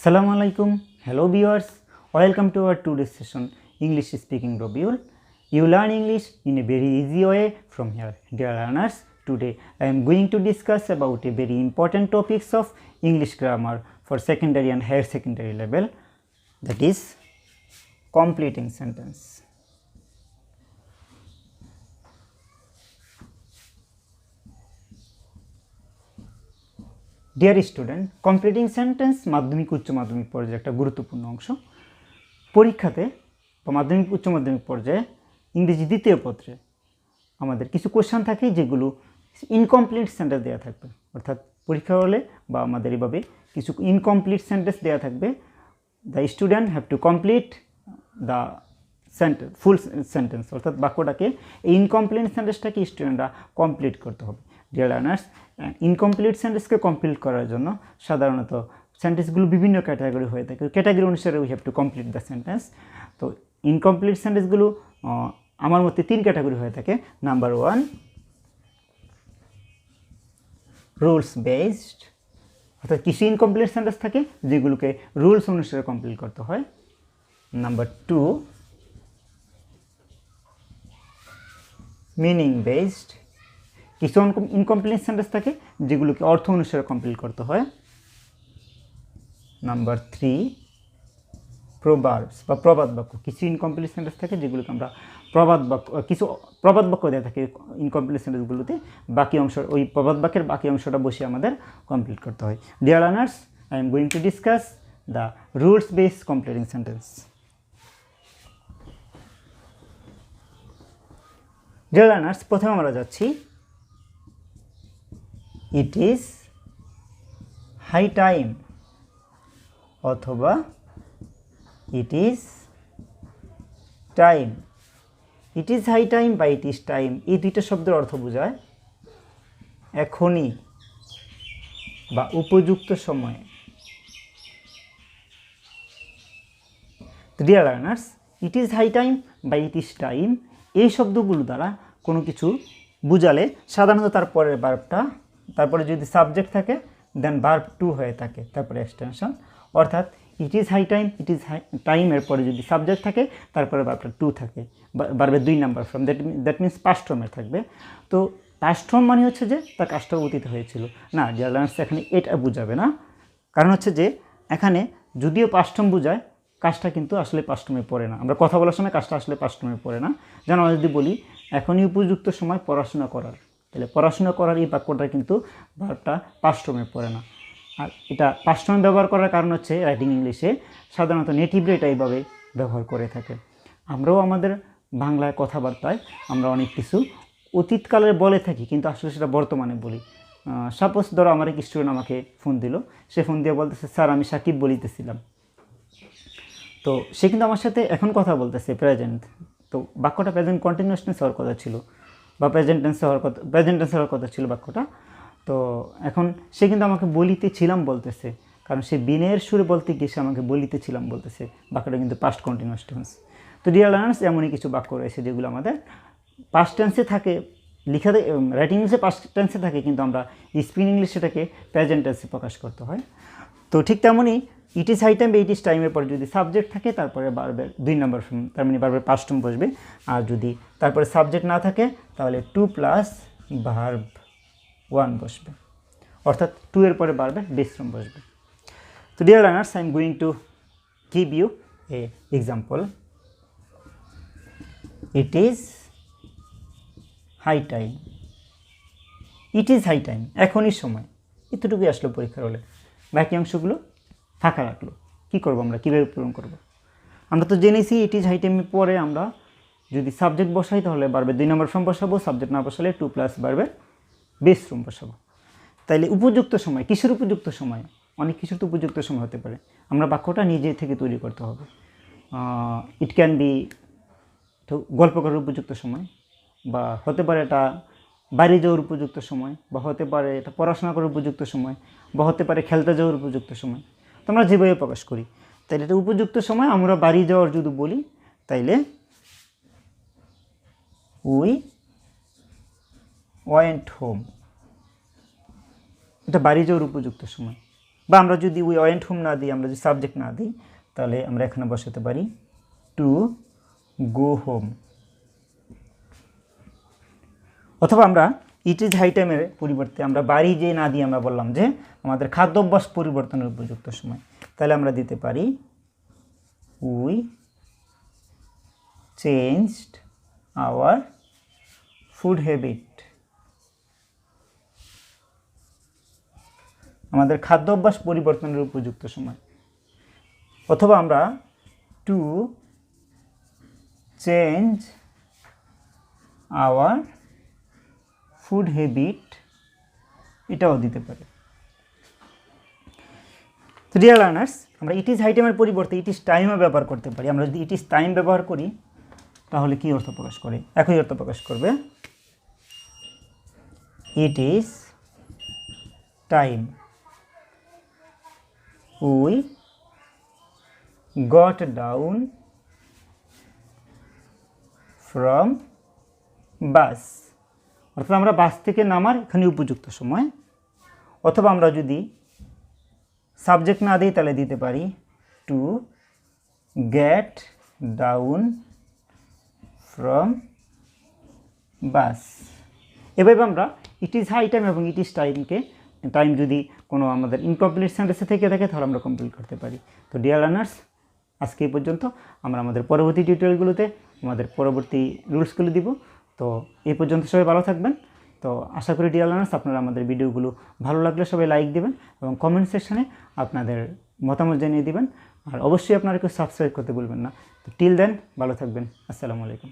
Assalamu alaikum. Hello viewers. Welcome to our today's session English speaking Rabiul. You learn English in a very easy way from here. Dear learners, today I am going to discuss about a very important topics of English grammar for secondary and higher secondary level, that is completing sentence. Dear student, completing sentence মাধ্যমিক উচ্চ মাধ্যমিক পর্যায়ে একটা গুরুত্বপূর্ণ অংশ। পরীক্ষাতে বা মাধ্যমিক উচ্চ মাধ্যমিক পর্যায়ে ইংরেজি দ্বিতীয় পত্রে আমাদের কিছু কোশ্চেন থাকে যেগুলো ইনকমপ্লিট সেন্টেন্স দেওয়া থাকবে, অর্থাৎ পরীক্ষা হলে বা আমাদের এইভাবে কিছু ইনকমপ্লিট সেন্টেন্স দেওয়া থাকবে। The student have to complete the sentence, full sentence, অর্থাৎ বাক্যটাকে এই ইনকমপ্লিট সেন্টেন্সটাকে স্টুডেন্টরা কমপ্লিট করতে হবে। ডিয়ার লার্নার্স, ইনকমপ্লিট সেন্টেন্সকে কমপ্লিট করার জন্য সাধারণত সেন্টেন্সগুলো বিভিন্ন ক্যাটাগরি হয়ে থাকে। ক্যাটাগরি অনুসারে we have to complete the sentence. তো ইনকমপ্লিট সেন্টেন্সগুলো আমার মতে তিন ক্যাটাগরি হয়ে থাকে। নাম্বার ওয়ান, রুলস বেসড, অর্থাৎ কিছু ইনকমপ্লিট সেন্টেন্স থাকে যেগুলোকে রুলস অনুসারে কমপ্লিট করতে হয়। নাম্বার টু, মিনিং বেসড, কিছু ইনকমপ্লিট সেন্টেন্স থাকে যেগুলোকে অর্থ অনুসারে কমপ্লিট করতে হয়। নাম্বার থ্রি, প্রবার্বস বা প্রবাদ বাক্য, কিছু ইনকমপ্লিট সেন্টেন্স থাকে যেগুলোকে আমরা প্রবাদ বাক্য, কিছু প্রবাদ বাক্য দেওয়া থাকে ইনকমপ্লিট সেন্টেন্সগুলোতে, বাকি অংশ ওই প্রবাদ বাক্যের বাকি অংশটা বসে আমাদের কমপ্লিট করতে হয়। Dear learners, I am going to discuss the rules based completing sentence. Dear learners, প্রথমে আমরা যাচ্ছি ইট ইজ হাই টাইম অথবা it is time. It is high time বা ইট ইজ টাইম, এই দুইটা শব্দের অর্থ বোঝায় এখনই বা উপযুক্ত সময়ে। Dear learners, it is high time বা ইট ইজ টাইম এই শব্দগুলো দ্বারা কোনো কিছু বুঝালে সাধারণত তারপরের ভার্বটা, তারপরে যদি সাবজেক্ট থাকে দেন ভার্ব টু হয়ে থাকে, তারপরে এক্সটেনশন। অর্থাৎ it is high time, it is high টাইমের পরে যদি সাবজেক্ট থাকে তারপরে ভার্বটা টু থাকে, ভার্বের 2 number form, that means past ফর্মের থাকবে। তো পাস্ট ফর্ম মানে হচ্ছে যে তার কাজটা অতীত হয়েছিল না। ডিয়ার লার্নার্স, এখানে এটা বোঝাবে না, কারণ হচ্ছে যে এখানে যদিও পাস্ট ফর্ম বোঝায়, কাজটা কিন্তু আসলে পাস্ট ফর্মে পড়ে না। আমরা কথা বলার সময় কাজটা আসলে পাস্ট ফর্মে পড়ে না। যেন আমরা যদি বলি এখনই উপযুক্ত সময় পড়াশোনা করার, তাহলে পড়াশোনা করার এই বাক্যটা কিন্তু ভার্বটা পাস্ট ফর্মে পড়ে না। আর এটা পাস্ট ফর্মে ব্যবহার করার কারণ হচ্ছে রাইটিং ইংলিশে সাধারণত নেটিভরা এটা এইভাবে ব্যবহার করে থাকে। আমরাও আমাদের বাংলায় কথাবার্তায় আমরা অনেক কিছু অতীতকালে বলে থাকি, কিন্তু আসলে সেটা বর্তমানে বলি। সাপোজ ধরো আমার এক স্টুডেন্ট আমাকে ফোন দিল, সে ফোন দিয়ে বলতেছে স্যার আমি সাকিব বলিতেছিলাম। তো সে কিন্তু আমার সাথে এখন কথা বলতেছে প্রেজেন্ট, তো বাক্যটা প্রেজেন্ট কন্টিনিউয়াস টেন্স হওয়ার কথা ছিল বা প্রেজেন্ট টেন্স হওয়ার কথা ছিল বাক্যটা। তো এখন সে কিন্তু আমাকে বলিতেছিলাম বলতেছে, কারণ সে বিনয়ের সুরে বলতে গিয়ে সে আমাকে বলিতেছিলাম বলতেছে, বাক্যটা কিন্তু পাস্ট কন্টিনিউয়াস টেন্স। তো ডিয়ার লার্নার্স, এমনই কিছু বাক্য রয়েছে যেগুলো আমাদের পাস্ট টেন্সে থাকে, লিখাতে রাইটিং ইংলিশে পাস্ট টেন্সে থাকে, কিন্তু আমরা স্পিকিং ইংলিশ সেটাকে প্রেজেন্ট টেন্সে প্রকাশ করতে হয়। তো ঠিক তেমনই ইট ইজ হাই টাইম বা ইট ইজ টাইমের পরে যদি সাবজেক্ট থাকে তারপরে ভার্বের 2 নাম্বার ফর্ম, তার মানে ভার্বের পাস্ট ফর্ম বসবে। আর যদি তারপরে সাবজেক্ট না থাকে তাহলে 2 প্লাস ভার্ব 1 বসবে, অর্থাৎ 2 এর পরে ভার্বের বেস ফর্ম বসবে। তো dear learners, I am going to give you a example. It is high time, it is high time, এখনই সময়, এতটুকুই আসলো পরীক্ষার হলে। বাকি অংশগুলো ফাঁকা রাখলো, কী করবো আমরা, কীভাবে পূরণ করব? আমরা তো জেনেছি ইট ইজ হাই টাইমের পরে আমরা যদি সাবজেক্ট বসাই তাহলে ভার্বের 2 নাম্বার ফর্ম বসাবো, সাবজেক্ট না বসালে 2 প্লাস ভার্বের বেস ফর্ম বসাবো। তাইলে উপযুক্ত সময়, কিসের উপযুক্ত সময়? অনেক কিছুর তো উপযুক্ত সময় হতে পারে, আমরা বাক্যটা নিজে থেকে তৈরি করতে হবে। ইট ক্যান বি গল্প করার উপযুক্ত সময়, বা হতে পারে এটা বাইরে যাওয়ার উপযুক্ত সময়, বা হতে পারে এটা পড়াশোনা করার উপযুক্ত সময়, বা হতে পারে খেলতে যাওয়ার উপযুক্ত সময়। তো আমরা যেভাবে প্রকাশ করি, তাইলে এটা উপযুক্ত সময় আমরা বাড়ি যাওয়ার যদি বলি তাইলে উই ওয়েন্ট হোম, এটা বাড়ি যাওয়ার উপযুক্ত সময়। বা আমরা যদি উই ওয়েন্ট হোম না দিই, আমরা যদি সাবজেক্ট না দিই, তাহলে আমরা এখানে বসাতে পারি টু গো হোম। অথবা আমরা ইট ইজ হাই টাইমের পরিবর্তে আমরা বাড়ি যে না দিয়ে আমরা বললাম যে আমাদের খাদ্যাভ্যাস পরিবর্তনের উপযুক্ত সময়, তাহলে আমরা দিতে পারি we changed our food habit. আমাদের খাদ্যাভ্যাস পরিবর্তনের উপযুক্ত সময়। অথবা আমরা to change our food habit এটাও দিতে পারি। তো ডিয়ার লার্নার্স, আমরা ইট ইজ হাই টাইমের পরিবর্তে ইট ইজ টাইমও ব্যবহার করতে পারি। আমরা যদি ইট ইজ টাইম ব্যবহার করি তাহলে কী অর্থ প্রকাশ করে? একই অর্থ প্রকাশ করবে, it is time we got down from bus. অর্থাৎ আমরা বাস থেকে নামার এখানে উপযুক্ত সময়। অথবা আমরা যদি সাবজেক্ট না দিই তাহলে দিতে পারি টু গেট ডাউন ফ্রম বাস। এভাবে আমরা ইট ইজ হাই টাইম এবং ইট ইজ টাইমকে টাইম যদি কোনো আমাদের ইনকমপ্লিট সেন্টেন্সে থেকে থাকে তাহলে আমরা কমপ্লিট করতে পারি। তো ডিয়ার লার্নার্স, আজকে এই পর্যন্ত। আমরা আমাদের পরবর্তী টিউটোরিয়ালগুলোতে আমাদের পরবর্তী রুলসগুলো দিব। তো এই পর্যন্ত সবাই ভালো থাকবেন। তো আশা করি ডিয়ার লার্নার্স আপনারা আমাদের ভিডিওগুলো ভালো লাগলে সবাই লাইক দিবেন এবং কমেন্ট সেকশনে আপনাদের মতামত জানিয়ে দিবেন। আর অবশ্যই আপনারা কেউ সাবস্ক্রাইব করতে ভুলবেন না। তো টিল দেন ভালো থাকবেন। আসসালামু আলাইকুম।